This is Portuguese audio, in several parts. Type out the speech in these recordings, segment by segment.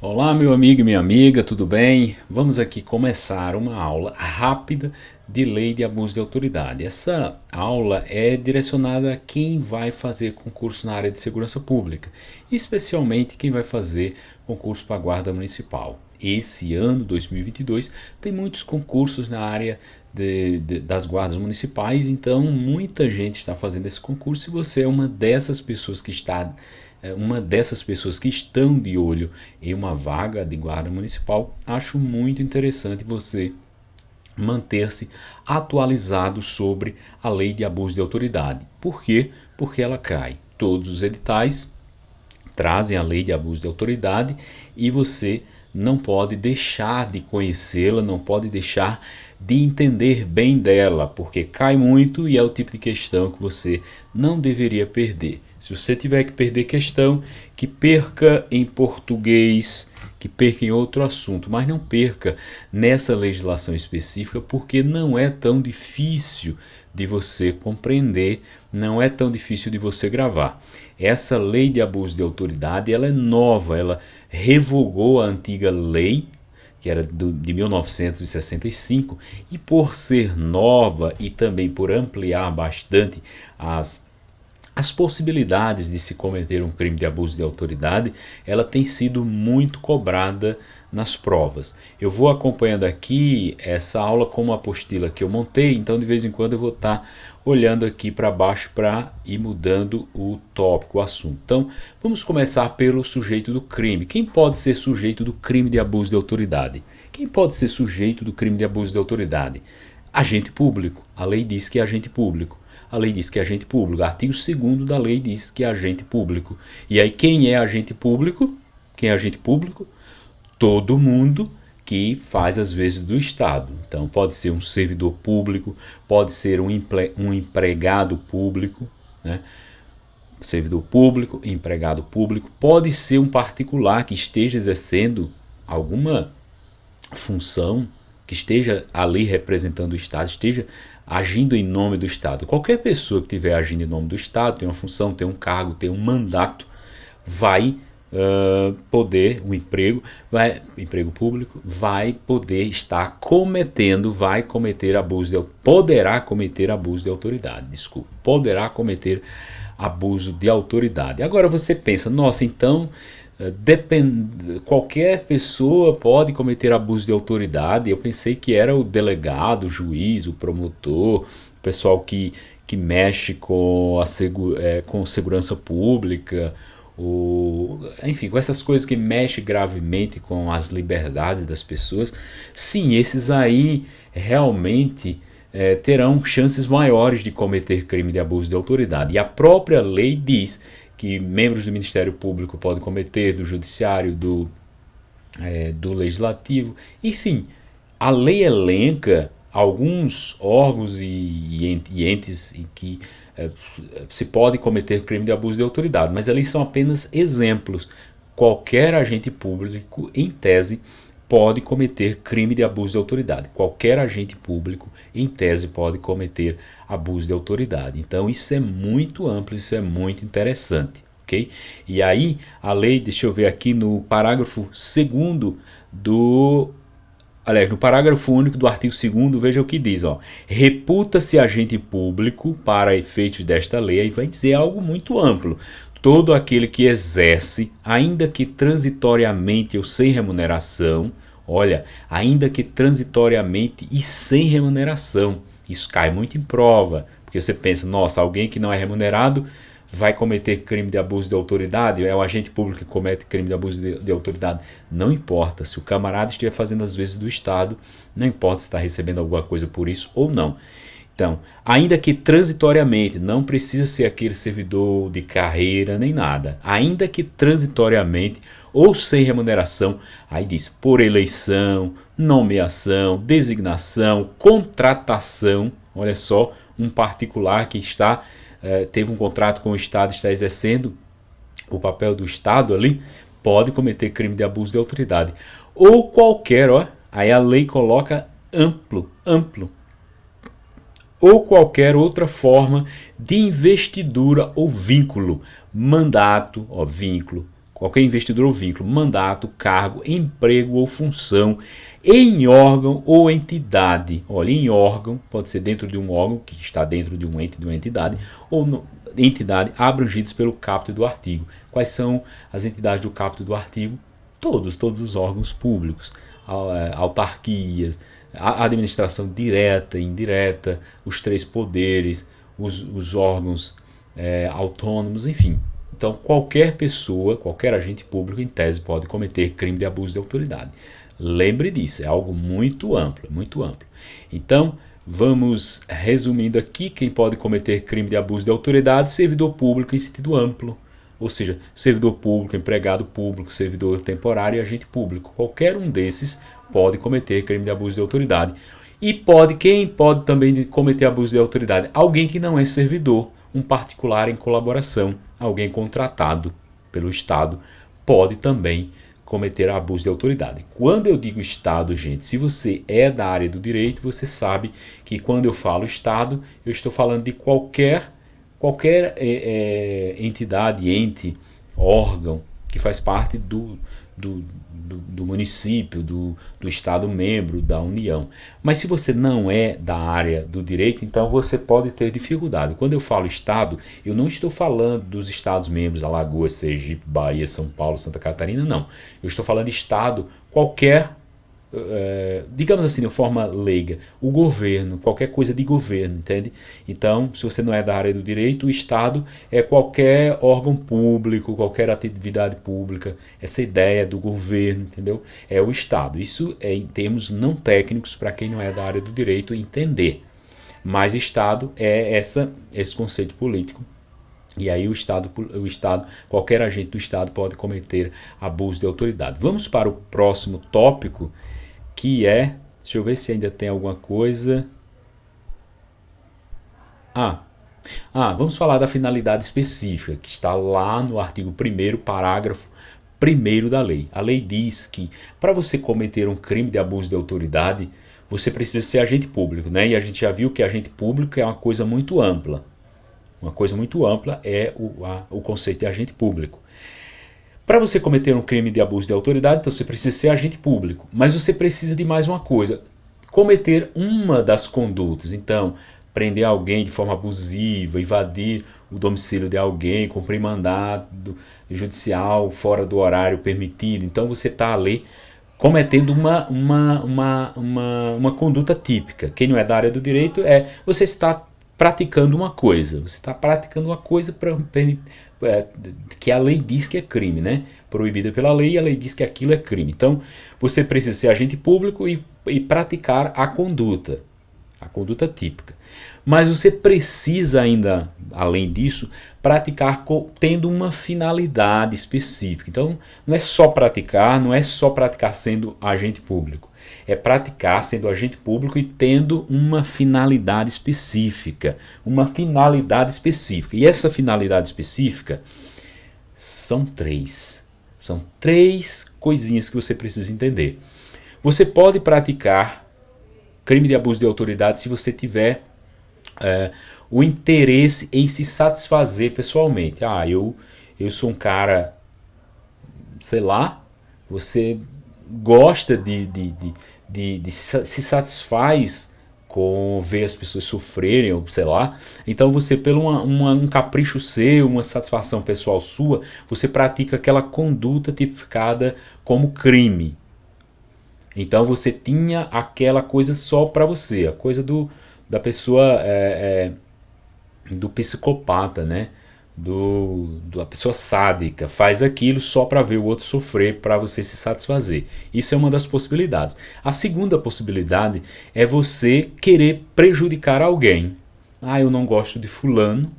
Olá, meu amigo e minha amiga, tudo bem? Vamos aqui começar uma aula rápida de lei de abuso de autoridade. Essa aula é direcionada a quem vai fazer concurso na área de segurança pública, especialmente quem vai fazer concurso para a Guarda Municipal. Esse ano, 2022, tem muitos concursos na área das guardas municipais, então muita gente está fazendo esse concurso. Se você é uma dessas pessoas que estão de olho em uma vaga de guarda municipal, acho muito interessante você manter-se atualizado sobre a lei de abuso de autoridade. Por quê? Porque ela cai. Todos os editais trazem a lei de abuso de autoridade e você não pode deixar de conhecê-la, não pode deixar de entender bem dela, porque cai muito e é o tipo de questão que você não deveria perder. Se você tiver que perder questão, que perca em português, que perca em outro assunto, mas não perca nessa legislação específica, porque não é tão difícil de você compreender, não é tão difícil de você gravar. Essa lei de abuso de autoridade, ela é nova, ela revogou a antiga lei, que era de 1965, e por ser nova e também por ampliar bastante as possibilidades de se cometer um crime de abuso de autoridade, ela tem sido muito cobrada nas provas. Eu vou acompanhando aqui essa aula com uma apostila que eu montei, então de vez em quando eu vou estar olhando aqui para baixo para ir mudando o tópico, o assunto. Então, vamos começar pelo sujeito do crime. Quem pode ser sujeito do crime de abuso de autoridade? Quem pode ser sujeito do crime de abuso de autoridade? Agente público. A lei diz que é agente público. A lei diz que é agente público. Artigo 2º da lei diz que é agente público. E aí quem é agente público? Quem é agente público? Todo mundo que faz as vezes do Estado. Então pode ser um servidor público, pode ser um empregado público, né? Servidor público, empregado público, pode ser um particular que esteja exercendo alguma função, que esteja ali representando o Estado, esteja agindo em nome do Estado. Qualquer pessoa que estiver agindo em nome do Estado, tem uma função, tem um cargo, tem um mandato, vai poder, um emprego público, vai poder estar poderá cometer abuso de autoridade, desculpa, poderá cometer abuso de autoridade. Agora você pensa, nossa, então qualquer pessoa pode cometer abuso de autoridade. Eu pensei que era o delegado, o juiz, o promotor, o pessoal que mexe com segurança pública, enfim, com essas coisas que mexem gravemente com as liberdades das pessoas. Sim, esses aí realmente terão chances maiores de cometer crime de abuso de autoridade. E a própria lei diz que membros do Ministério Público podem cometer, do Judiciário, do Legislativo, enfim, a lei elenca alguns órgãos e entes em que se pode cometer crime de abuso de autoridade, mas eles são apenas exemplos. Qualquer agente público, em tese, pode cometer crime de abuso de autoridade. Qualquer agente público, em tese, pode cometer abuso de autoridade. Então isso é muito amplo, isso é muito interessante. Okay? E aí a lei, deixa eu ver aqui no parágrafo 2º no parágrafo único do artigo 2º, veja o que diz, ó. Reputa-se agente público para efeitos desta lei, aí vai dizer algo muito amplo. Todo aquele que exerce, ainda que transitoriamente ou sem remuneração, olha, ainda que transitoriamente e sem remuneração, isso cai muito em prova, porque você pensa, nossa, alguém que não é remunerado vai cometer crime de abuso de autoridade, é o agente público que comete crime de abuso de autoridade. Não importa, se o camarada estiver fazendo as vezes do Estado, não importa se está recebendo alguma coisa por isso ou não. Então, ainda que transitoriamente, não precisa ser aquele servidor de carreira nem nada, ainda que transitoriamente ou sem remuneração, aí diz por eleição, nomeação, designação, contratação, olha só, um particular que teve um contrato com o Estado, está exercendo o papel do Estado ali, pode cometer crime de abuso de autoridade. Ou qualquer, aí a lei coloca amplo, ou qualquer outra forma de investidura ou vínculo, mandato, vínculo, qualquer investidor ou vínculo, mandato, cargo, emprego ou função em órgão ou entidade. Olha, em órgão, pode ser dentro de um órgão, que está dentro de um ente, de uma entidade, ou entidade abrangidos pelo caput do artigo. Quais são as entidades do caput do artigo? Todos os órgãos públicos, autarquias, a administração direta e indireta, os três poderes, os órgãos autônomos, enfim. Então, qualquer pessoa, qualquer agente público, em tese, pode cometer crime de abuso de autoridade. Lembre disso, é algo muito amplo, muito amplo. Então, vamos resumindo aqui: quem pode cometer crime de abuso de autoridade? Servidor público em sentido amplo, ou seja, servidor público, empregado público, servidor temporário e agente público. Qualquer um desses pode cometer crime de abuso de autoridade. E quem pode também cometer abuso de autoridade? Alguém que não é servidor, um particular em colaboração, alguém contratado pelo Estado, pode também cometer abuso de autoridade. Quando eu digo Estado, gente, se você é da área do direito, você sabe que quando eu falo Estado, eu estou falando de qualquer entidade, ente, órgão que faz parte do município, do Estado membro da União. Mas se você não é da área do direito, então você pode ter dificuldade. Quando eu falo Estado, eu não estou falando dos Estados membros, Alagoas, Sergipe, Bahia, São Paulo, Santa Catarina, não. Eu estou falando de Estado qualquer, digamos assim, de forma leiga, o governo, qualquer coisa de governo, entende? Então, se você não é da área do direito, o Estado é qualquer órgão público, qualquer atividade pública, essa ideia do governo, entendeu? É o Estado. Isso é em termos não técnicos para quem não é da área do direito entender. Mas Estado é esse conceito político. E aí o Estado, qualquer agente do Estado pode cometer abuso de autoridade. Vamos para o próximo tópico, que deixa eu ver se ainda tem alguma coisa. Vamos falar da finalidade específica, que está lá no artigo 1º, parágrafo 1º da lei. A lei diz que para você cometer um crime de abuso de autoridade, você precisa ser agente público, né? E a gente já viu que agente público é uma coisa muito ampla. Uma coisa muito ampla é o conceito de agente público. Para você cometer um crime de abuso de autoridade, então você precisa ser agente público. Mas você precisa de mais uma coisa: cometer uma das condutas. Então, prender alguém de forma abusiva, invadir o domicílio de alguém, cumprir mandado judicial fora do horário permitido. Então, você está ali cometendo uma conduta típica. Quem não é da área do direito, você está praticando uma coisa. Você está praticando uma coisa que a lei diz que é crime, né? Proibida pela lei, e a lei diz que aquilo é crime. Então, você precisa ser agente público e praticar a conduta típica. Mas você precisa ainda, além disso, praticar tendo uma finalidade específica. Então, não é só praticar sendo agente público. É praticar sendo agente público e tendo uma finalidade específica. E essa finalidade específica são três. São três coisinhas que você precisa entender. Você pode praticar crime de abuso de autoridade se você tiver o interesse em se satisfazer pessoalmente. Eu sou um cara, sei lá, você gosta se satisfaz com ver as pessoas sofrerem, ou sei lá. Então você, pelo um capricho seu, uma satisfação pessoal sua, você pratica aquela conduta tipificada como crime. Então você tinha aquela coisa só para você, a coisa da pessoa, do psicopata, né? Da pessoa sádica, faz aquilo só para ver o outro sofrer, para você se satisfazer. Isso é uma das possibilidades. A segunda possibilidade é você querer prejudicar alguém. Eu não gosto de fulano,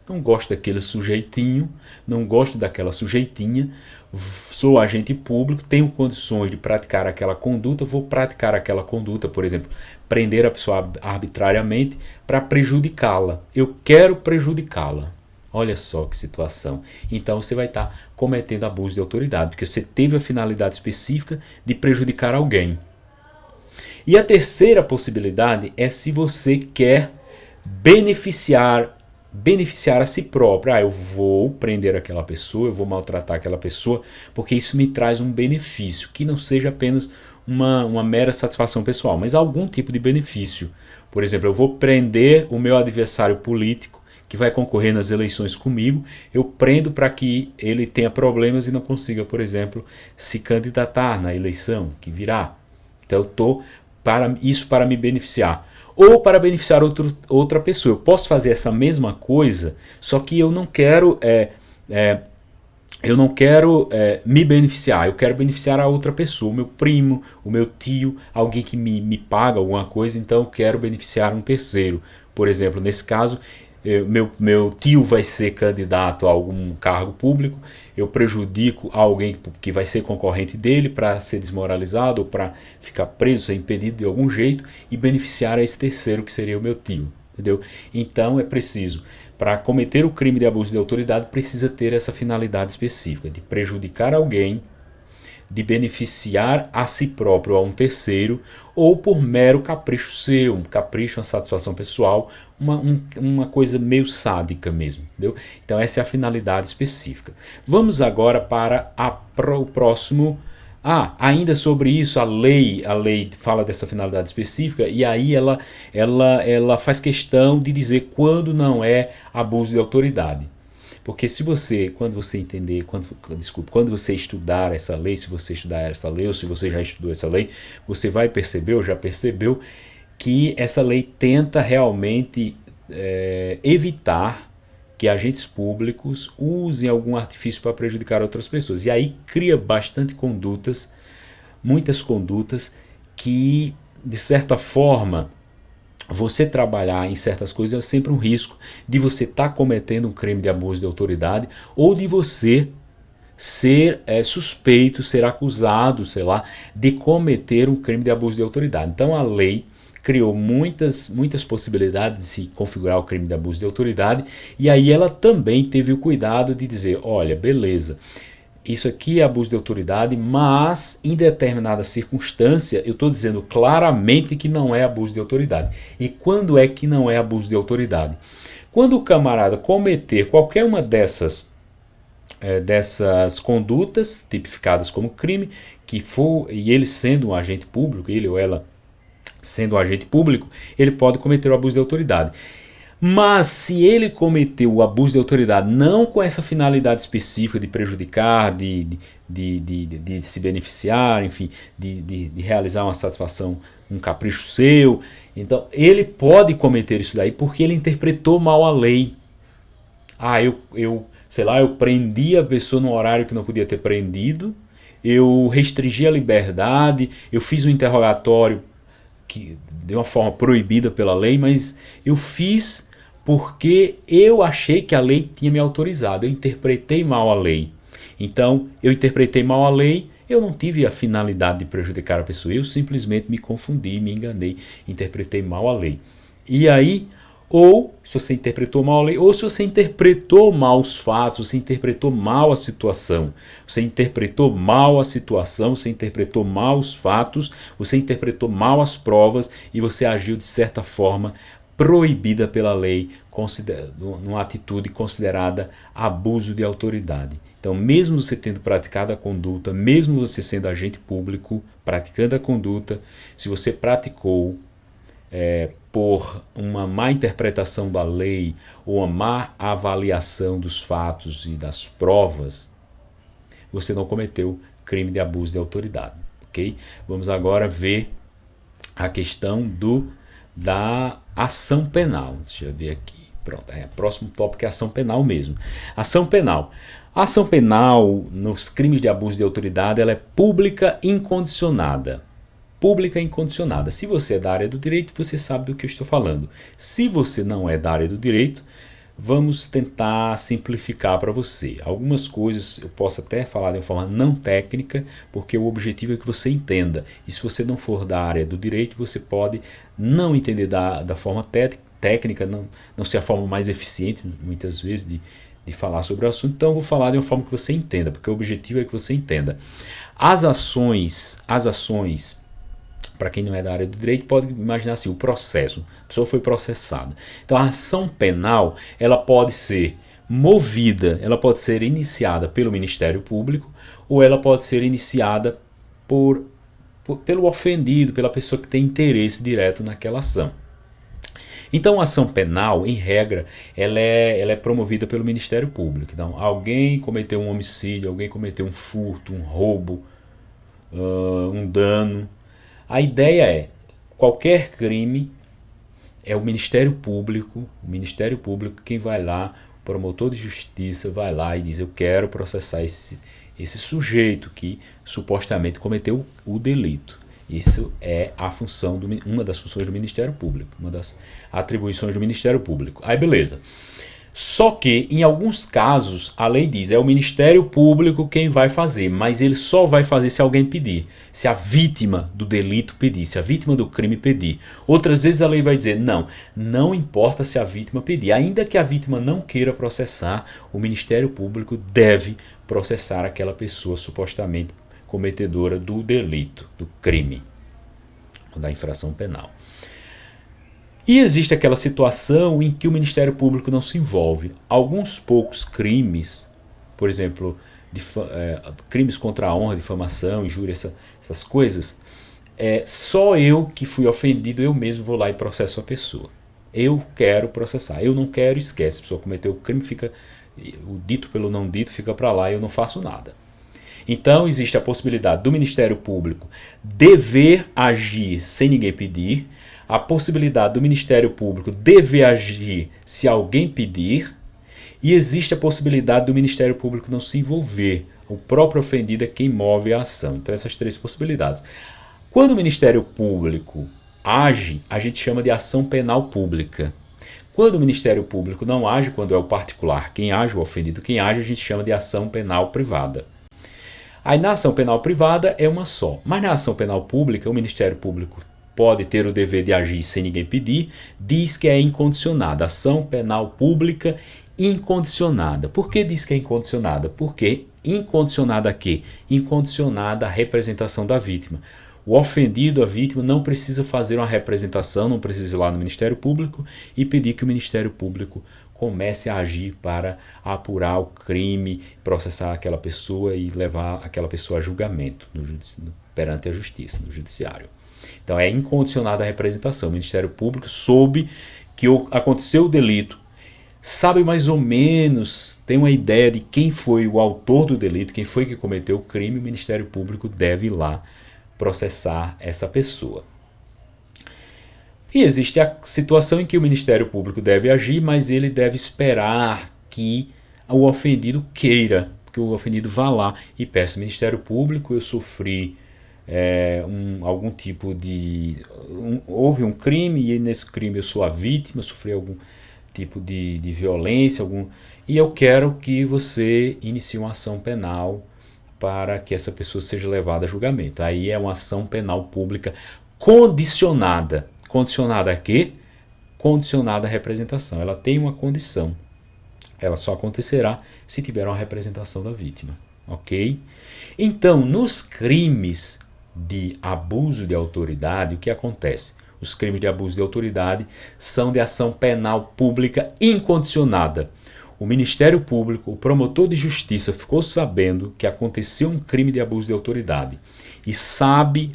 não gosto daquele sujeitinho, não gosto daquela sujeitinha, sou agente público, tenho condições de praticar aquela conduta, vou praticar aquela conduta, por exemplo, prender a pessoa arbitrariamente para prejudicá-la. Eu quero prejudicá-la. Olha só que situação. Então você vai estar cometendo abuso de autoridade, porque você teve a finalidade específica de prejudicar alguém. E a terceira possibilidade é se você quer beneficiar beneficiar a si próprio. Eu vou prender aquela pessoa, eu vou maltratar aquela pessoa, porque isso me traz um benefício, que não seja apenas uma mera satisfação pessoal, mas algum tipo de benefício. Por exemplo, eu vou prender o meu adversário político, que vai concorrer nas eleições comigo, eu prendo para que ele tenha problemas e não consiga, por exemplo, se candidatar na eleição que virá. Então eu estou para me beneficiar. Ou para beneficiar outra pessoa. Eu posso fazer essa mesma coisa, só que eu não quero me beneficiar, eu quero beneficiar a outra pessoa, o meu primo, o meu tio, alguém que me paga alguma coisa, então eu quero beneficiar um terceiro. Por exemplo, nesse caso, meu tio vai ser candidato a algum cargo público, eu prejudico alguém que vai ser concorrente dele para ser desmoralizado ou para ficar preso, ser impedido de algum jeito e beneficiar a esse terceiro que seria o meu tio. Entendeu? Então é preciso, para cometer o crime de abuso de autoridade, precisa ter essa finalidade específica de prejudicar alguém, de beneficiar a si próprio ou a um terceiro, ou por mero capricho seu, um capricho, uma satisfação pessoal, uma coisa meio sádica mesmo. Entendeu? Então essa é a finalidade específica. Vamos agora para o próximo. Ainda sobre isso, a lei fala dessa finalidade específica e aí ela faz questão de dizer quando não é abuso de autoridade. Porque quando você estudar essa lei, se você estudar essa lei ou se você já estudou essa lei, você vai perceber ou já percebeu que essa lei tenta realmente evitar que agentes públicos usem algum artifício para prejudicar outras pessoas. E aí cria muitas condutas que, de certa forma, você trabalhar em certas coisas é sempre um risco de você estar cometendo um crime de abuso de autoridade ou de você ser suspeito, ser acusado, sei lá, de cometer um crime de abuso de autoridade. Então a lei criou muitas possibilidades de se configurar o crime de abuso de autoridade e aí ela também teve o cuidado de dizer, olha, beleza, isso aqui é abuso de autoridade, mas em determinada circunstância eu estou dizendo claramente que não é abuso de autoridade. E quando é que não é abuso de autoridade? Quando o camarada cometer qualquer uma dessas condutas tipificadas como crime, e ele sendo um agente público, ele ou ela sendo um agente público, ele pode cometer o abuso de autoridade. Mas se ele cometeu o abuso de autoridade não com essa finalidade específica de prejudicar, de se beneficiar, enfim, de realizar uma satisfação, um capricho seu, então ele pode cometer isso daí porque ele interpretou mal a lei. Eu prendi a pessoa no horário que não podia ter prendido, eu restringi a liberdade, eu fiz um interrogatório de uma forma proibida pela lei, mas eu fiz porque eu achei que a lei tinha me autorizado, eu interpretei mal a lei. Então, eu interpretei mal a lei, eu não tive a finalidade de prejudicar a pessoa, eu simplesmente me confundi, me enganei, interpretei mal a lei. E aí, ou se você interpretou mal a lei, ou se você interpretou mal os fatos, você interpretou mal a situação, você interpretou mal os fatos, você interpretou mal as provas e você agiu de certa forma proibida pela lei, numa atitude considerada abuso de autoridade. Então, mesmo você tendo praticado a conduta, mesmo você sendo agente público, praticando a conduta, se você praticou por uma má interpretação da lei ou uma má avaliação dos fatos e das provas, você não cometeu crime de abuso de autoridade. Okay? Vamos agora ver a questão da ação penal. Deixa eu ver aqui. Pronto, próximo tópico é ação penal mesmo. Ação penal. A ação penal nos crimes de abuso de autoridade ela é pública incondicionada. Pública incondicionada. Se você é da área do direito, você sabe do que eu estou falando. Se você não é da área do direito, vamos tentar simplificar para você. Algumas coisas eu posso até falar de uma forma não técnica, porque o objetivo é que você entenda. E se você não for da área do direito, você pode não entender da forma técnica, não ser a forma mais eficiente, muitas vezes, de falar sobre o assunto. Então eu vou falar de uma forma que você entenda, porque o objetivo é que você entenda. As ações para quem não é da área do direito, pode imaginar assim, o processo. A pessoa foi processada. Então a ação penal, ela pode ser movida, ela pode ser iniciada pelo Ministério Público ou ela pode ser iniciada pelo ofendido, pela pessoa que tem interesse direto naquela ação. Então a ação penal, em regra, ela é promovida pelo Ministério Público. Então alguém cometeu um homicídio, alguém cometeu um furto, um roubo, um dano. A ideia é, qualquer crime é o Ministério Público quem vai lá, o promotor de justiça vai lá e diz: eu quero processar esse sujeito que supostamente cometeu o delito. Isso é a função uma das funções do Ministério Público, uma das atribuições do Ministério Público. Aí beleza. Só que, em alguns casos, a lei diz, é o Ministério Público quem vai fazer, mas ele só vai fazer se alguém pedir, se a vítima do delito pedir, se a vítima do crime pedir. Outras vezes a lei vai dizer, não importa se a vítima pedir, ainda que a vítima não queira processar, o Ministério Público deve processar aquela pessoa supostamente cometedora do delito, do crime, da infração penal. E existe aquela situação em que o Ministério Público não se envolve. Alguns poucos crimes, por exemplo, crimes contra a honra, difamação, injúria, essas coisas, só eu que fui ofendido, eu mesmo vou lá e processo a pessoa. Eu quero processar. Eu não quero, esquece. A pessoa cometeu o crime, o dito pelo não dito fica para lá e eu não faço nada. Então existe a possibilidade do Ministério Público dever agir sem ninguém pedir, a possibilidade do Ministério Público dever agir se alguém pedir, e existe a possibilidade do Ministério Público não se envolver. O próprio ofendido é quem move a ação. Então essas três possibilidades. Quando o Ministério Público age, a gente chama de ação penal pública. Quando o Ministério Público não age, quando é o particular quem age, o ofendido quem age, a gente chama de ação penal privada. Aí na ação penal privada é uma só. Mas na ação penal pública, o Ministério Público pode ter o dever de agir sem ninguém pedir, diz que é incondicionada. Ação penal pública incondicionada. Por que diz que é incondicionada? Porque incondicionada a quê? Incondicionada a representação da vítima. O ofendido, a vítima, não precisa fazer uma representação, não precisa ir lá no Ministério Público e pedir que o Ministério Público comece a agir para apurar o crime, processar aquela pessoa e levar aquela pessoa a julgamento perante a justiça, no judiciário. Então é incondicionada a representação. O Ministério Público soube que aconteceu o delito, sabe mais ou menos, tem uma ideia de quem foi o autor do delito, quem foi que cometeu o crime, o Ministério Público deve ir lá processar essa pessoa. E existe a situação em que o Ministério Público deve agir, mas ele deve esperar que o ofendido queira, que o ofendido vá lá e peça ao Ministério Público: eu sofri algum tipo de... houve um crime e nesse crime eu sou a vítima, sofri algum tipo de violência, e eu quero que você inicie uma ação penal para que essa pessoa seja levada a julgamento. Aí é uma ação penal pública condicionada. Condicionada a quê? Condicionada à representação. Ela tem uma condição. Ela só acontecerá se tiver uma representação da vítima. Ok? Então, nos crimes de abuso de autoridade, o que acontece? Os crimes de abuso de autoridade são de ação penal pública incondicionada. O Ministério Público, o promotor de justiça, ficou sabendo que aconteceu um crime de abuso de autoridade e sabe,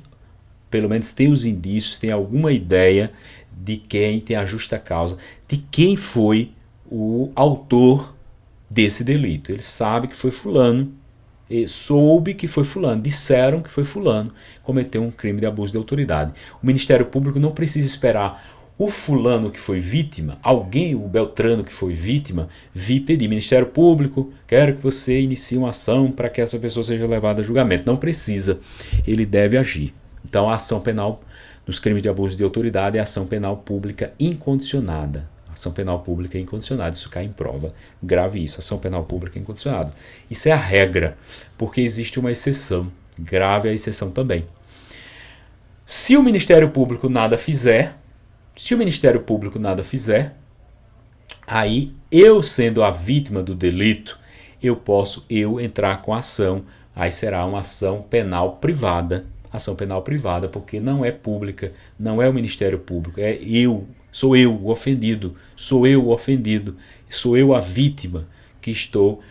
pelo menos tem os indícios, tem alguma ideia de quem tem a justa causa, de quem foi o autor desse delito. Ele sabe que foi fulano, soube que foi fulano, disseram que foi fulano, cometeu um crime de abuso de autoridade. O Ministério Público não precisa esperar o fulano que foi vítima, alguém, o Beltrano que foi vítima, vir pedir: Ministério Público, quero que você inicie uma ação para que essa pessoa seja levada a julgamento. Não precisa, ele deve agir. Então a ação penal nos crimes de abuso de autoridade é ação penal pública incondicionada. Ação penal pública incondicionada, isso cai em prova. Grave isso, ação penal pública incondicionada. Isso é a regra, porque existe uma exceção. Grave a exceção também. Se o Ministério Público nada fizer, aí eu, sendo a vítima do delito, eu posso entrar com a ação. Aí será uma ação penal privada. ação penal privada, porque não é pública, não é o Ministério Público, sou eu o ofendido, sou eu o ofendido, sou eu a vítima que estou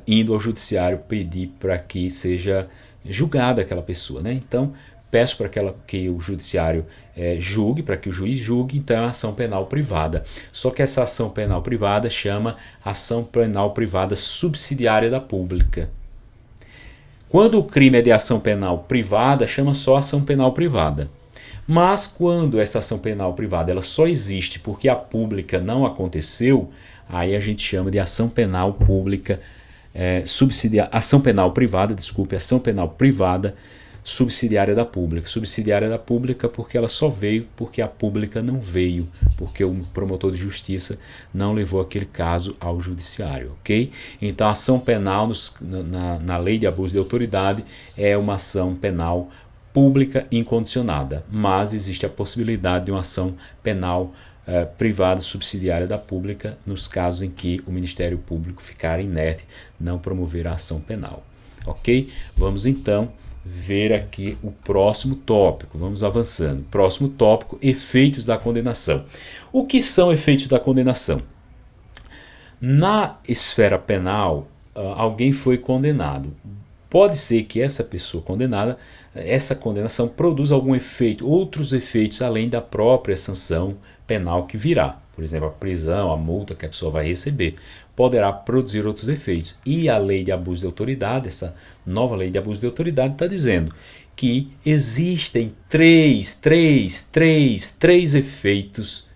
indo ao judiciário pedir para que seja julgada aquela pessoa, né? Então, peço para que o judiciário julgue, para que o juiz julgue, então é uma ação penal privada. Só que essa ação penal privada chama ação penal privada subsidiária da pública. Quando o crime é de ação penal privada, chama só ação penal privada. Mas quando essa ação penal privada ela só existe porque a pública não aconteceu, aí a gente chama de ação penal pública ação penal privada, ação penal privada subsidiária da pública. Subsidiária da pública porque ela só veio porque a pública não veio, porque o promotor de justiça não levou aquele caso ao judiciário, ok? Então a ação penal na lei de abuso de autoridade é uma ação penal pública incondicionada, mas existe a possibilidade de uma ação penal privada subsidiária da pública nos casos em que o Ministério Público ficar inerte, não promover a ação penal, ok? Vamos então ver aqui o próximo tópico, vamos avançando. Próximo tópico, efeitos da condenação. O que são efeitos da condenação? Na esfera penal, alguém foi condenado. Pode ser que essa pessoa condenada, essa condenação produza algum efeito, outros efeitos além da própria sanção penal que virá. Por exemplo, a prisão, a multa que a pessoa vai receber, poderá produzir outros efeitos. E a lei de abuso de autoridade, essa nova lei de abuso de autoridade, está dizendo que existem três efeitos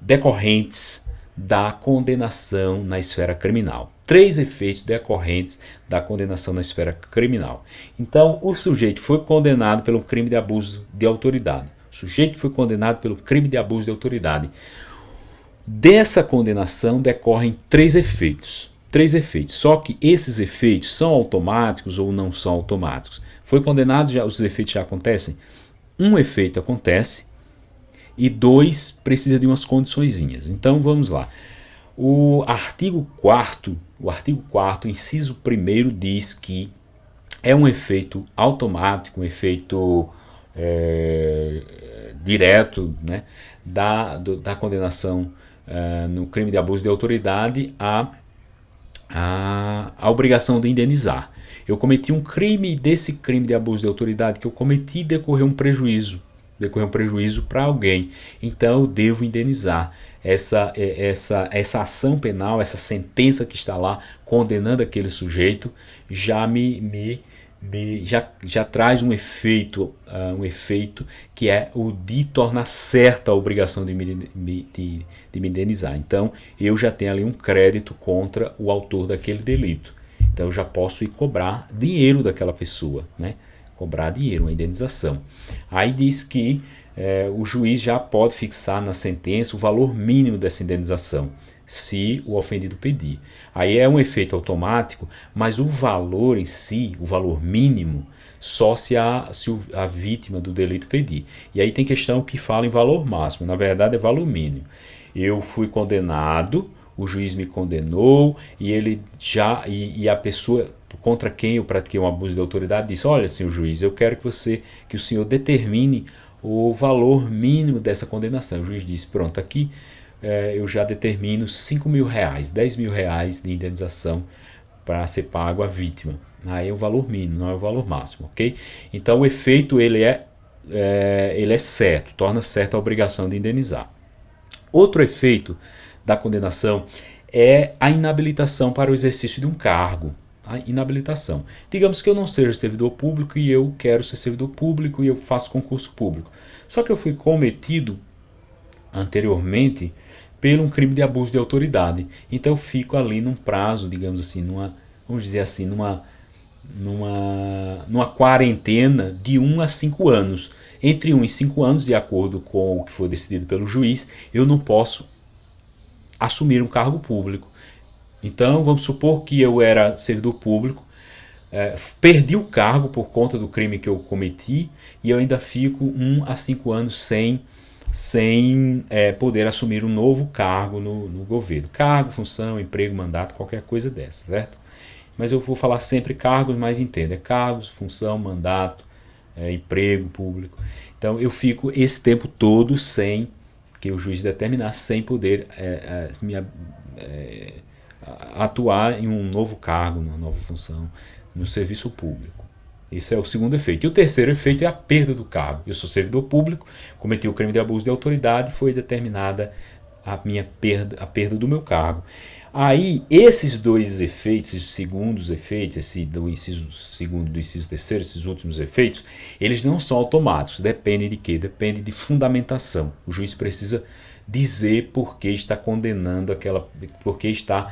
decorrentes da condenação na esfera criminal. 3 efeitos decorrentes da condenação na esfera criminal. Então, o sujeito foi condenado pelo crime de abuso de autoridade. O sujeito foi condenado pelo crime de abuso de autoridade. Dessa condenação decorrem 3 efeitos. 3 efeitos. Só que esses efeitos são automáticos ou não são automáticos? Foi condenado, os efeitos já acontecem? Um efeito acontece e 2 precisa de umas condiçõezinhas. Então vamos lá. O artigo 4º, inciso 1º, diz que é um efeito automático, um efeito direto, né, da condenação no crime de abuso de autoridade a obrigação de indenizar. Eu cometi um crime, desse crime de abuso de autoridade que eu cometi decorreu um prejuízo para alguém, então eu devo indenizar. Essa ação penal, essa sentença que está lá condenando aquele sujeito já já traz um efeito que é o de tornar certa a obrigação de me indenizar. Então eu já tenho ali um crédito contra o autor daquele delito. Então eu já posso ir cobrar dinheiro daquela pessoa, né? Cobrar dinheiro, uma indenização. Aí diz que o juiz já pode fixar na sentença o valor mínimo dessa indenização, se o ofendido pedir. Aí é um efeito automático, mas o valor em si, o valor mínimo, só se a vítima do delito pedir. E aí tem questão que fala em valor máximo, na verdade é valor mínimo. Eu fui condenado, o juiz me condenou e a pessoa contra quem eu pratiquei um abuso de autoridade disse: olha, senhor juiz, eu quero que o senhor determine o valor mínimo dessa condenação. O juiz disse: pronto, aqui eu já determino R$5.000, R$10.000 de indenização para ser pago à vítima. Aí é o valor mínimo, não é o valor máximo, ok? Então o efeito ele é certo, torna certa a obrigação de indenizar. Outro efeito da condenação é a inabilitação para o exercício de um cargo. A inabilitação. Digamos que eu não seja servidor público e eu quero ser servidor público e eu faço concurso público. Só que eu fui cometido anteriormente por um crime de abuso de autoridade. Então eu fico ali num prazo, digamos assim, numa quarentena de 1 a 5 anos. Entre 1 e 5 anos, de acordo com o que foi decidido pelo juiz, eu não posso assumir um cargo público. Então vamos supor que eu era servidor público, perdi o cargo por conta do crime que eu cometi e eu ainda fico 1 a 5 anos sem poder assumir um novo cargo no governo. Cargo, função, emprego, mandato, qualquer coisa dessa, certo? Mas eu vou falar sempre cargos, mas entenda, cargos, função, mandato, emprego público. Então eu fico esse tempo todo sem que o juiz determinar, sem poder atuar em um novo cargo, numa nova função, no serviço público. Esse é o segundo efeito. E o terceiro efeito é a perda do cargo. Eu sou servidor público, cometi o crime de abuso de autoridade, foi determinada a perda do meu cargo. Aí, esses dois efeitos, esses segundos efeitos, esse do inciso segundo e do inciso terceiro, esses últimos efeitos, eles não são automáticos. Dependem de quê? Depende de fundamentação. O juiz precisa dizer por que está condenando por que está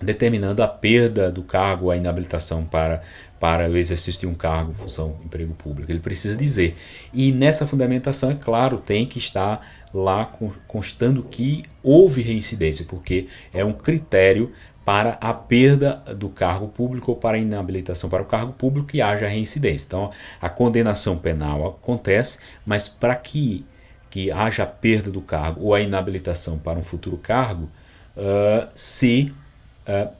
determinando a perda do cargo, a inabilitação para o exercício de um cargo, função, emprego público. Ele precisa dizer. E nessa fundamentação, é claro, tem que estar lá constando que houve reincidência, porque é um critério para a perda do cargo público ou para a inabilitação para o cargo público que haja reincidência. Então, a condenação penal acontece, mas para que haja a perda do cargo ou a inabilitação para um futuro cargo, se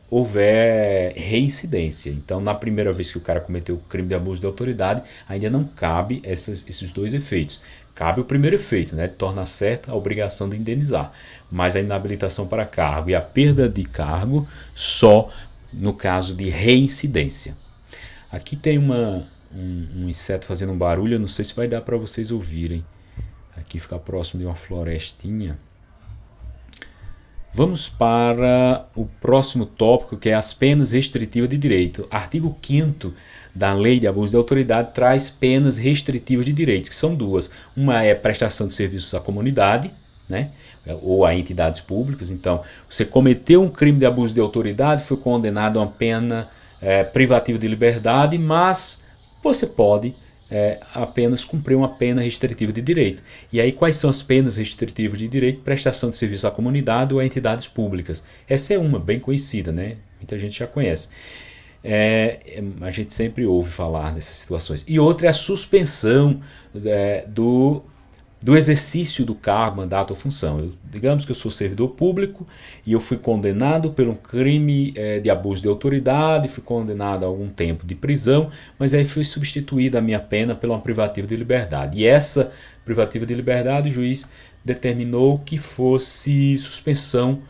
houver reincidência. Então, na primeira vez que o cara cometeu o crime de abuso de autoridade, ainda não cabe esses dois efeitos. Cabe o primeiro efeito, né? Torna certa a obrigação de indenizar. Mas a inabilitação para cargo e a perda de cargo só no caso de reincidência. Aqui tem um inseto fazendo um barulho, eu não sei se vai dar para vocês ouvirem. Aqui fica próximo de uma florestinha. Vamos para o próximo tópico, que é as penas restritivas de direito. Artigo 5º da Lei de Abuso de Autoridade traz penas restritivas de direito, que são duas. Uma é prestação de serviços à comunidade, né, ou a entidades públicas. Então, você cometeu um crime de abuso de autoridade, foi condenado a uma pena privativa de liberdade, mas você pode apenas cumprir uma pena restritiva de direito. E aí, quais são as penas restritivas de direito? Prestação de serviço à comunidade ou a entidades públicas. Essa é uma bem conhecida, né? Muita gente já conhece. A gente sempre ouve falar dessas situações. E outra é a suspensão do exercício do cargo, mandato ou função. Digamos que eu sou servidor público e eu fui condenado por um crime de abuso de autoridade, fui condenado a algum tempo de prisão, mas aí foi substituída a minha pena pela uma privativa de liberdade. E essa privativa de liberdade, o juiz determinou que fosse suspensão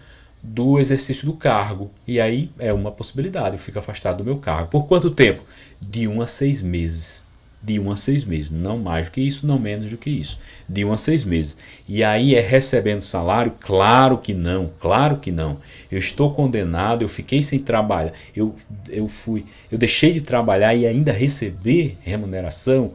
do exercício do cargo. E aí é uma possibilidade, eu fico afastado do meu cargo. Por quanto tempo? De 1 a 6 meses. De 1 a 6 meses, não mais do que isso, não menos do que isso, de 1 a 6 meses. E aí é recebendo salário? Claro que não, claro que não. Eu estou condenado, eu fiquei sem trabalhar, eu deixei de trabalhar e ainda receber remuneração,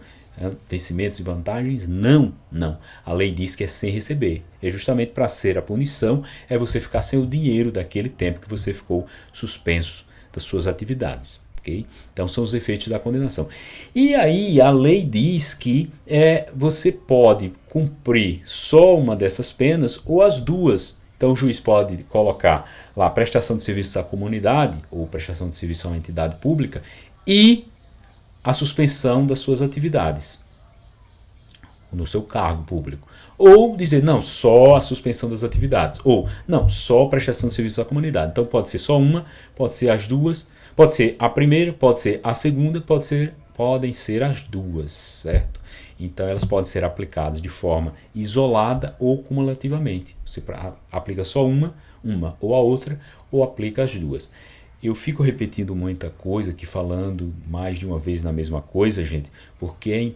vencimentos e vantagens? Não, não. A lei diz que é sem receber. É justamente para ser a punição, é você ficar sem o dinheiro daquele tempo que você ficou suspenso das suas atividades. Okay? Então são os efeitos da condenação. E aí a lei diz que você pode cumprir só uma dessas penas ou as duas. Então o juiz pode colocar lá prestação de serviços à comunidade ou prestação de serviço a uma entidade pública e a suspensão das suas atividades no seu cargo público. Ou dizer, não, só a suspensão das atividades. Ou, não, só prestação de serviços à comunidade. Então pode ser só uma, pode ser as duas. Pode ser a primeira, pode ser a segunda, podem ser as duas, certo? Então elas podem ser aplicadas de forma isolada ou cumulativamente. Você aplica só uma ou a outra, ou aplica as duas. Eu fico repetindo muita coisa aqui, falando mais de uma vez na mesma coisa, gente, porque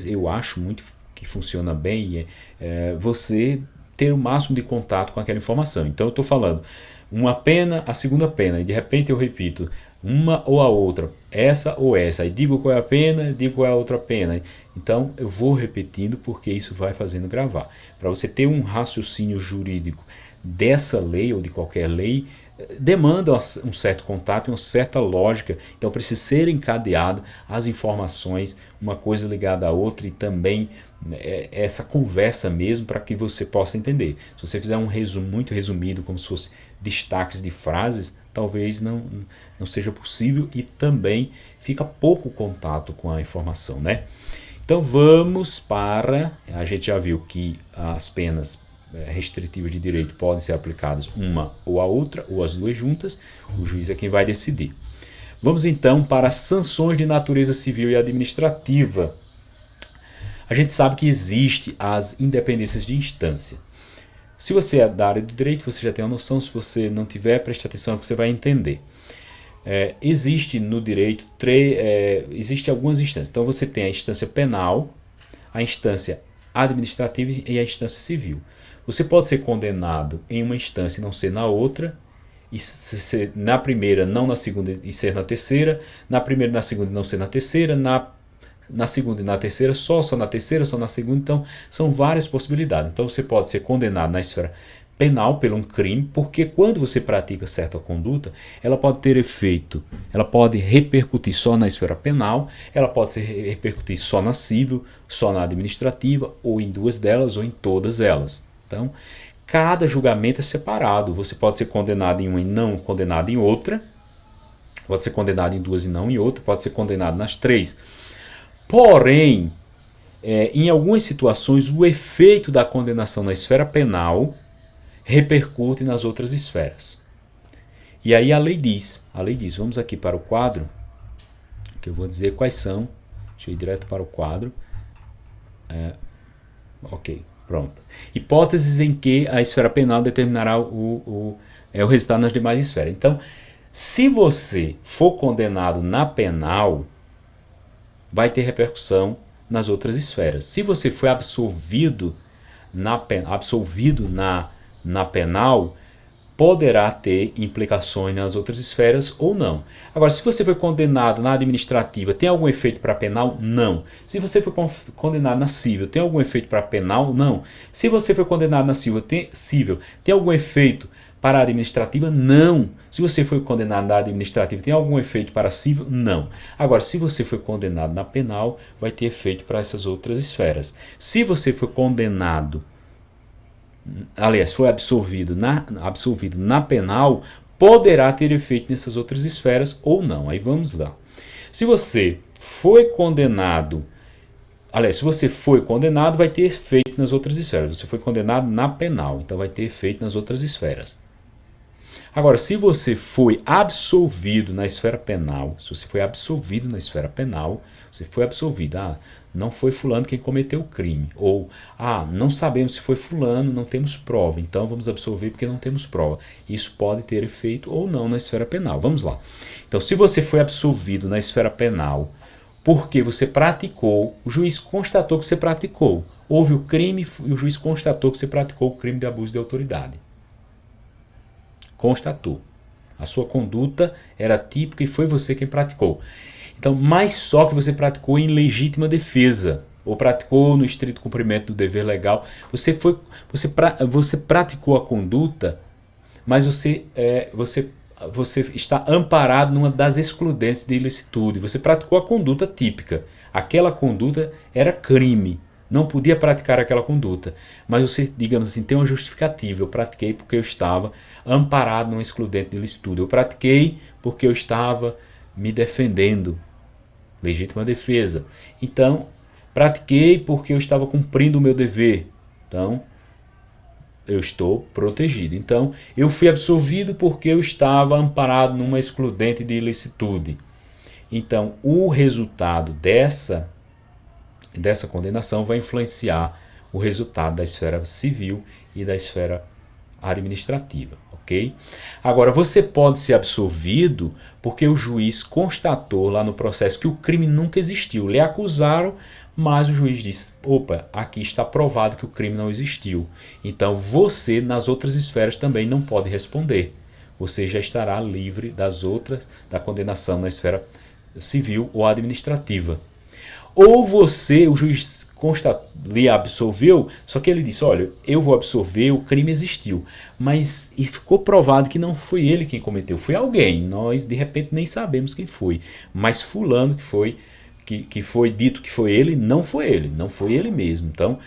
eu acho muito que funciona bem você ter o máximo de contato com aquela informação. Então eu estou falando uma pena, a segunda pena, e de repente eu repito uma ou a outra, essa ou essa, aí digo qual é a pena, digo qual é a outra pena. Então eu vou repetindo porque isso vai fazendo gravar. Para você ter um raciocínio jurídico dessa lei ou de qualquer lei, demanda um certo contato e uma certa lógica. Então precisa ser encadeado as informações, uma coisa ligada à outra, e também essa conversa mesmo, para que você possa entender. Se você fizer um resumo muito resumido, como se fosse destaques de frases, talvez não seja possível e também fica pouco contato com a informação, né? Então vamos para... A gente já viu que as penas restritivas de direito podem ser aplicadas uma ou a outra, ou as duas juntas. O juiz é quem vai decidir. Vamos então para as sanções de natureza civil e administrativa. A gente sabe que existe as independências de instância. Se você é da área do direito, você já tem uma noção. Se você não tiver, preste atenção que você vai entender. Existe no direito existe algumas instâncias. Então você tem a instância penal, a instância administrativa e a instância civil. Você pode ser condenado em uma instância e não ser na outra, e ser na primeira, não na segunda e ser na terceira, na primeira e na segunda e não ser na terceira, na segunda e na terceira, só na terceira, só na segunda. Então são várias possibilidades. Então você pode ser condenado na esfera penal por um crime, porque quando você pratica certa conduta, ela pode ter efeito, ela pode repercutir só na esfera penal, ela pode repercutir só na civil, só na administrativa, ou em duas delas, ou em todas elas. Então, cada julgamento é separado. Você pode ser condenado em uma e não condenado em outra, pode ser condenado em duas e não em outra, pode ser condenado nas três. Porém, em algumas situações, o efeito da condenação na esfera penal repercute nas outras esferas. E aí a lei diz, vamos aqui para o quadro, que eu vou dizer quais são. Deixa eu ir direto para o quadro. Ok, pronto. Hipóteses em que a esfera penal determinará o resultado nas demais esferas. Então, se você for condenado na penal, vai ter repercussão nas outras esferas. Se você foi absolvido na penal, poderá ter implicações nas outras esferas ou não. Agora, se você foi condenado na administrativa, tem algum efeito para a penal? Não. Se você foi condenado na civil, tem algum efeito para a penal? Não. Se você foi condenado na civil, tem algum efeito para a administrativa? Não. Se você foi condenado na administrativa, tem algum efeito para a civil? Não. Agora, se você foi condenado na penal, vai ter efeito para essas outras esferas. Se você foi condenado, aliás, foi absolvido na penal, poderá ter efeito nessas outras esferas ou não. Aí vamos lá. Se você foi condenado, vai ter efeito nas outras esferas. Você foi condenado na penal, então vai ter efeito nas outras esferas. Agora, se você foi absolvido na esfera penal, não foi fulano quem cometeu o crime, ou não sabemos se foi fulano, não temos prova, então vamos absolver porque não temos prova. Isso pode ter efeito ou não na esfera penal. Vamos lá. Então, se você foi absolvido na esfera penal porque você praticou, o juiz constatou que você praticou, houve o crime e o juiz constatou que você praticou o crime de abuso de autoridade. Constatou. A sua conduta era típica e foi você quem praticou. Então, mas só que você praticou em legítima defesa, ou praticou no estrito cumprimento do dever legal. Você praticou a conduta, mas você está amparado numa das excludentes de ilicitude. Você praticou a conduta típica. Aquela conduta era crime. Não podia praticar aquela conduta. Mas você, digamos assim, tem uma justificativa. Eu pratiquei porque eu estava amparado numa excludente de ilicitude. Eu pratiquei porque eu estava me defendendo. Legítima defesa. Então, pratiquei porque eu estava cumprindo o meu dever. Então, eu estou protegido. Então, eu fui absolvido porque eu estava amparado numa excludente de ilicitude. Então, o resultado dessa condenação vai influenciar o resultado da esfera civil e da esfera administrativa, ok? Agora, você pode ser absolvido porque o juiz constatou lá no processo que o crime nunca existiu. Lhe acusaram, mas o juiz disse, opa, aqui está provado que o crime não existiu. Então, você, nas outras esferas, também não pode responder. Você já estará livre da condenação na esfera civil ou administrativa. Ou o juiz lhe absolveu, só que ele disse, olha, eu vou absolver, o crime existiu. Mas e ficou provado que não foi ele quem cometeu, foi alguém. Nós, de repente, nem sabemos quem foi. Mas fulano que foi dito que foi ele, não foi ele mesmo. Então,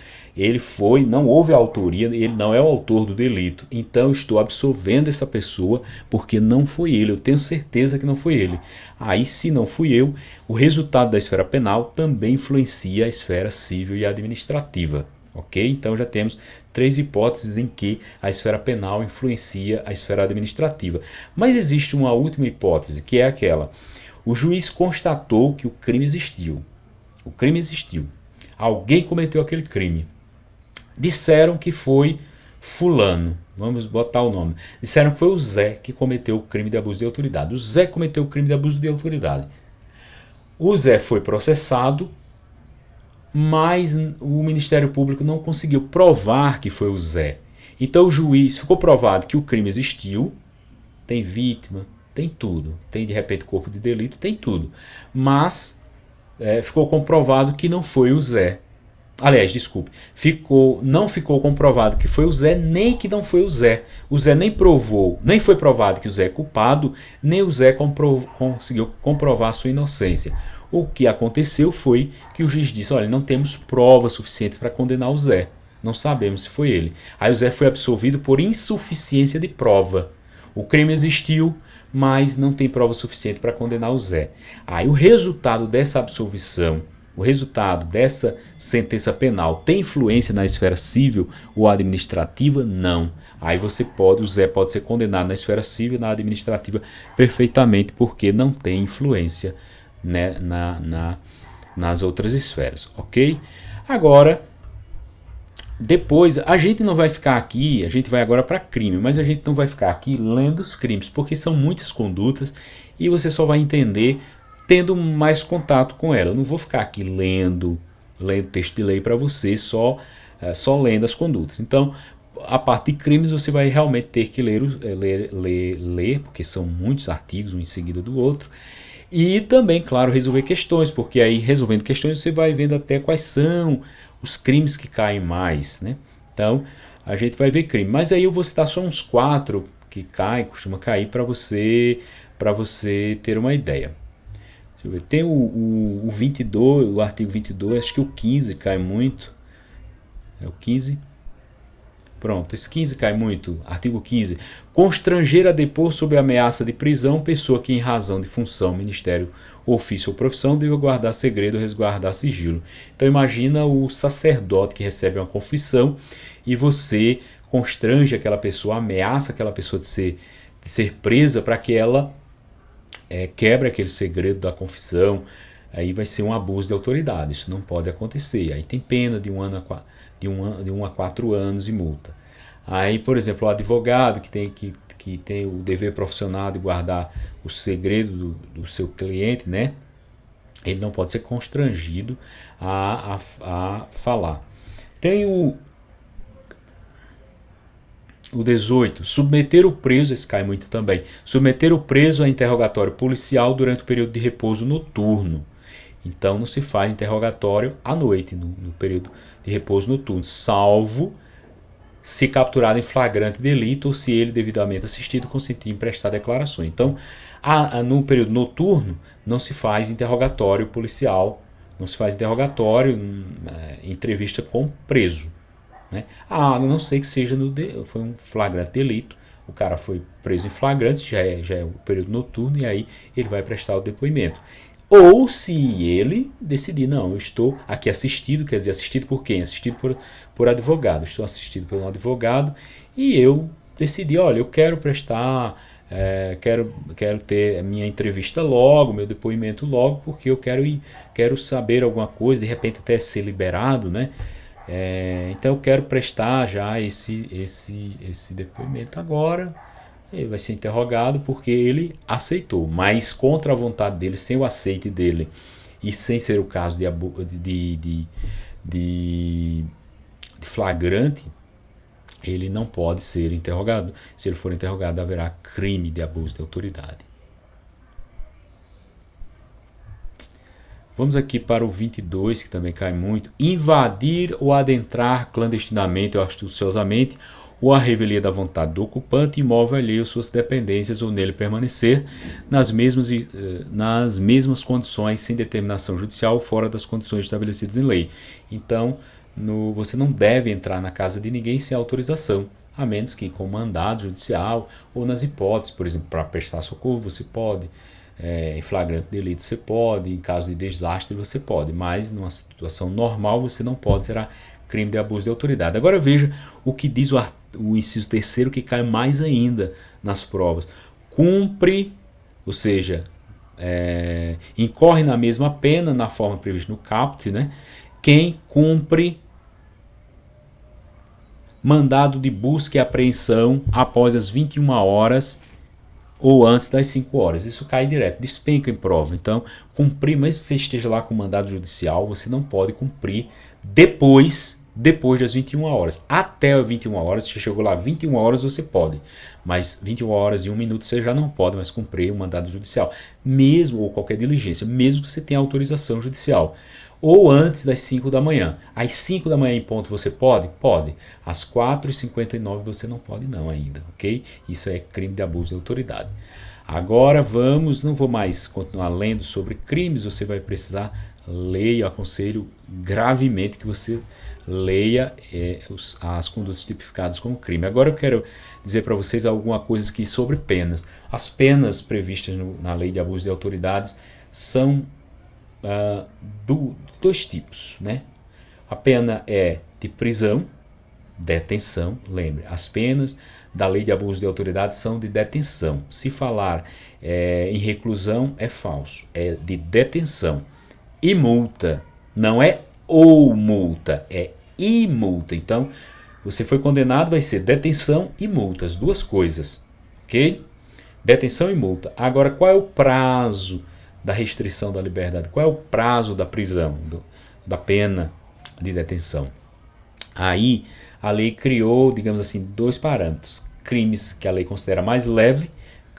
não houve autoria, ele não é o autor do delito. Então, eu estou absolvendo essa pessoa porque não foi ele, eu tenho certeza que não foi ele. Aí, se não fui eu, o resultado da esfera penal também influencia a esfera civil e administrativa. Ok? Então, já temos 3 hipóteses em que a esfera penal influencia a esfera administrativa. Mas existe uma última hipótese, que é aquela: O juiz constatou que o crime existiu. O crime existiu. Alguém cometeu aquele crime. Disseram que foi fulano. Vamos botar o nome. Disseram que foi o Zé que cometeu o crime de abuso de autoridade. O Zé cometeu o crime de abuso de autoridade. O Zé foi processado, mas o Ministério Público não conseguiu provar que foi o Zé. Então o juiz, ficou provado que o crime existiu, tem vítima, tem tudo, tem de repente corpo de delito, tem tudo, mas ficou comprovado que não foi o Zé. Aliás, desculpe, não ficou comprovado que foi o Zé, nem que não foi o Zé. O Zé nem provou, nem foi provado que o Zé é culpado, nem o Zé conseguiu comprovar a sua inocência. O que aconteceu foi que o juiz disse, olha, não temos prova suficiente para condenar o Zé. Não sabemos se foi ele. Aí o Zé foi absolvido por insuficiência de prova. O crime existiu, mas não tem prova suficiente para condenar o Zé. Aí o resultado dessa absolvição, o resultado dessa sentença penal tem influência na esfera civil ou administrativa? Não. Aí o Zé pode ser condenado na esfera civil e na administrativa perfeitamente, porque não tem influência, né, nas outras esferas, ok? Agora, depois, a gente não vai ficar aqui, a gente vai agora para crime, mas a gente não vai ficar aqui lendo os crimes, porque são muitas condutas e você só vai entender tendo mais contato com ela. Eu não vou ficar aqui lendo texto de lei para você, só lendo as condutas. Então, a parte de crimes você vai realmente ter que ler, porque são muitos artigos, um em seguida do outro. E também, claro, resolver questões, porque aí resolvendo questões você vai vendo até quais são os crimes que caem mais, né? Então, a gente vai ver crime. Mas aí eu vou citar só uns 4 que costuma cair para você ter uma ideia. Deixa eu ver. Tem o 22, o artigo 22, acho que o 15 cai muito. É o 15. Pronto, esse 15 cai muito. Artigo 15. Constranger a depor sob ameaça de prisão pessoa que em razão de função, ministério, ofício ou profissão deve guardar segredo ou resguardar sigilo. Então imagina o sacerdote que recebe uma confissão e você constrange aquela pessoa, ameaça aquela pessoa de ser presa para que ela quebre aquele segredo da confissão. Aí vai ser um abuso de autoridade. Isso não pode acontecer. Aí tem pena de 1 a 4 anos e multa. Aí, por exemplo, o advogado que tem o dever profissional de guardar o segredo do seu cliente, né? Ele não pode ser constrangido a falar. Tem o 18, submeter o preso, esse cai muito também, submeter o preso a interrogatório policial durante o período de repouso noturno. Então não se faz interrogatório à noite, no período de repouso noturno, salvo se capturado em flagrante delito ou se ele devidamente assistido consentir em prestar declarações. Então, no período noturno não se faz interrogatório policial, não se faz interrogatório, entrevista com preso, né? A não ser que seja foi um flagrante delito, o cara foi preso em flagrante, já é o período noturno e aí ele vai prestar o depoimento. Ou se ele decidir, não, eu estou aqui assistido, quer dizer, assistido por quem? Assistido por advogado. Estou assistido por um advogado e eu decidi, olha, eu quero prestar, quero ter a minha entrevista logo, meu depoimento logo, porque eu quero saber alguma coisa, de repente até ser liberado, né? Então eu quero prestar já esse depoimento agora. Ele vai ser interrogado porque ele aceitou, mas contra a vontade dele, sem o aceite dele e sem ser o caso de flagrante, ele não pode ser interrogado. Se ele for interrogado, haverá crime de abuso de autoridade. Vamos aqui para o 22, que também cai muito. Invadir ou adentrar clandestinamente ou astuciosamente ou a revelia da vontade do ocupante, imóvel alheio, suas dependências ou nele permanecer nas mesmas condições sem determinação judicial fora das condições estabelecidas em lei. Então, você não deve entrar na casa de ninguém sem autorização, a menos que com mandado judicial ou nas hipóteses, por exemplo, para prestar socorro você pode, em flagrante delito você pode, em caso de desastre você pode, mas numa situação normal você não pode, será crime de abuso de autoridade. Agora veja o que diz o inciso 3º, que cai mais ainda nas provas. Cumpre, ou seja, incorre na mesma pena, na forma prevista no caput, né? Quem cumpre mandado de busca e apreensão após as 21 horas ou antes das 5 horas. Isso cai direto, despenca em prova. Então, cumprir, mesmo que você esteja lá com mandado judicial, você não pode cumprir depois das 21 horas. Até as 21 horas, se chegou lá 21 horas, você pode. Mas 21 horas e 1 minuto você já não pode mais cumprir o mandado judicial. Mesmo, ou qualquer diligência, mesmo que você tenha autorização judicial. Ou antes das 5 da manhã. Às 5 da manhã em ponto você pode? Pode. Às 4h59 você não pode não ainda, ok? Isso é crime de abuso de autoridade. Agora vamos, não vou mais continuar lendo sobre crimes, você vai precisar ler, eu aconselho gravemente que você leia as condutas tipificadas como crime. Agora eu quero dizer para vocês alguma coisa aqui sobre penas. As penas previstas na lei de abuso de autoridades são dois tipos, né? A pena é de prisão, detenção, lembre, as penas da lei de abuso de autoridade são de detenção. Se falar em reclusão é falso, é de detenção. E multa, não é ou multa, é e multa. Então, você foi condenado, vai ser detenção e multa, as duas coisas, ok? Detenção e multa. Agora, qual é o prazo da restrição da liberdade? Qual é o prazo da prisão, da pena de detenção? Aí a lei criou, digamos assim, dois parâmetros. Crimes que a lei considera mais leve,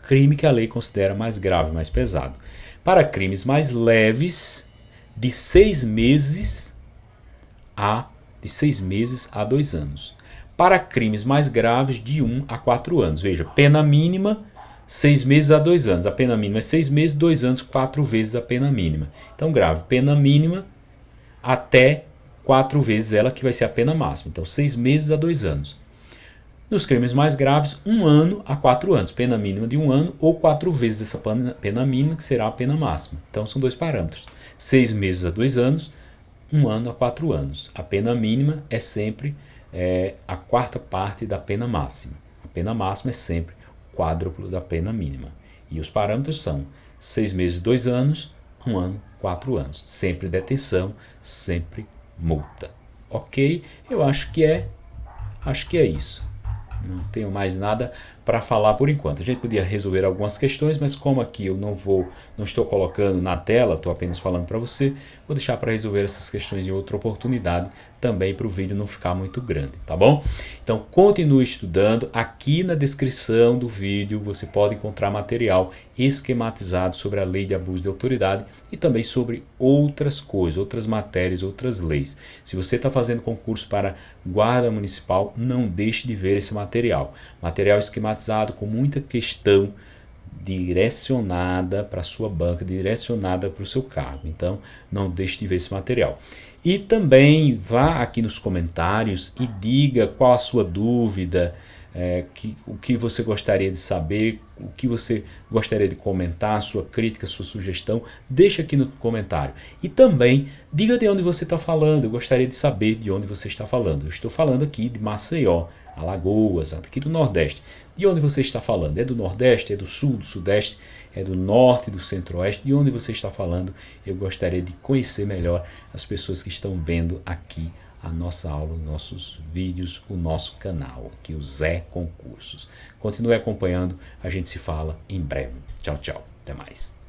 crime que a lei considera mais grave, mais pesado. Para crimes mais leves, de 6 meses a 2 anos. Para crimes mais graves, de 1 a 4 anos. Veja, pena mínima 6 meses a 2 anos. A pena mínima é 6 meses, 2 anos, 4 vezes a pena mínima. Então, grave, pena mínima até 4 vezes ela, que vai ser a pena máxima. Então, 6 meses a 2 anos. Nos crimes mais graves, 1 ano a 4 anos. Pena mínima de 1 ano ou 4 vezes essa pena mínima, que será a pena máxima. Então, são dois parâmetros. 6 meses a 2 anos, 1 ano a 4 anos. A pena mínima é sempre a quarta parte da pena máxima. A pena máxima é sempre quádruplo da pena mínima. E os parâmetros são 6 meses, 2 anos, 1 ano, 4 anos. Sempre detenção, sempre multa. Ok? Eu acho que é isso. Não tenho mais nada para falar por enquanto. A gente podia resolver algumas questões, mas como aqui eu não estou colocando na tela, estou apenas falando para você, vou deixar para resolver essas questões em outra oportunidade, também para o vídeo não ficar muito grande, tá bom? Então continue estudando. Aqui na descrição do vídeo você pode encontrar material esquematizado sobre a lei de abuso de autoridade e também sobre outras coisas, outras matérias, outras leis. Se você está fazendo concurso para guarda municipal, não deixe de ver esse material. Material esquematizado com muita questão direcionada para a sua banca, direcionada para o seu cargo. Então, não deixe de ver esse material. E também vá aqui nos comentários e diga qual a sua dúvida, o que você gostaria de saber, o que você gostaria de comentar, sua crítica, sua sugestão, deixa aqui no comentário. E também diga de onde você está falando, eu gostaria de saber de onde você está falando. Eu estou falando aqui de Maceió, Alagoas, aqui do Nordeste. De onde você está falando? É do Nordeste, é do Sul, do Sudeste, é do Norte, do Centro-Oeste? De onde você está falando? Eu gostaria de conhecer melhor as pessoas que estão vendo aqui a nossa aula, os nossos vídeos, o nosso canal, aqui o Zé Concursos. Continue acompanhando, a gente se fala em breve. Tchau, tchau. Até mais.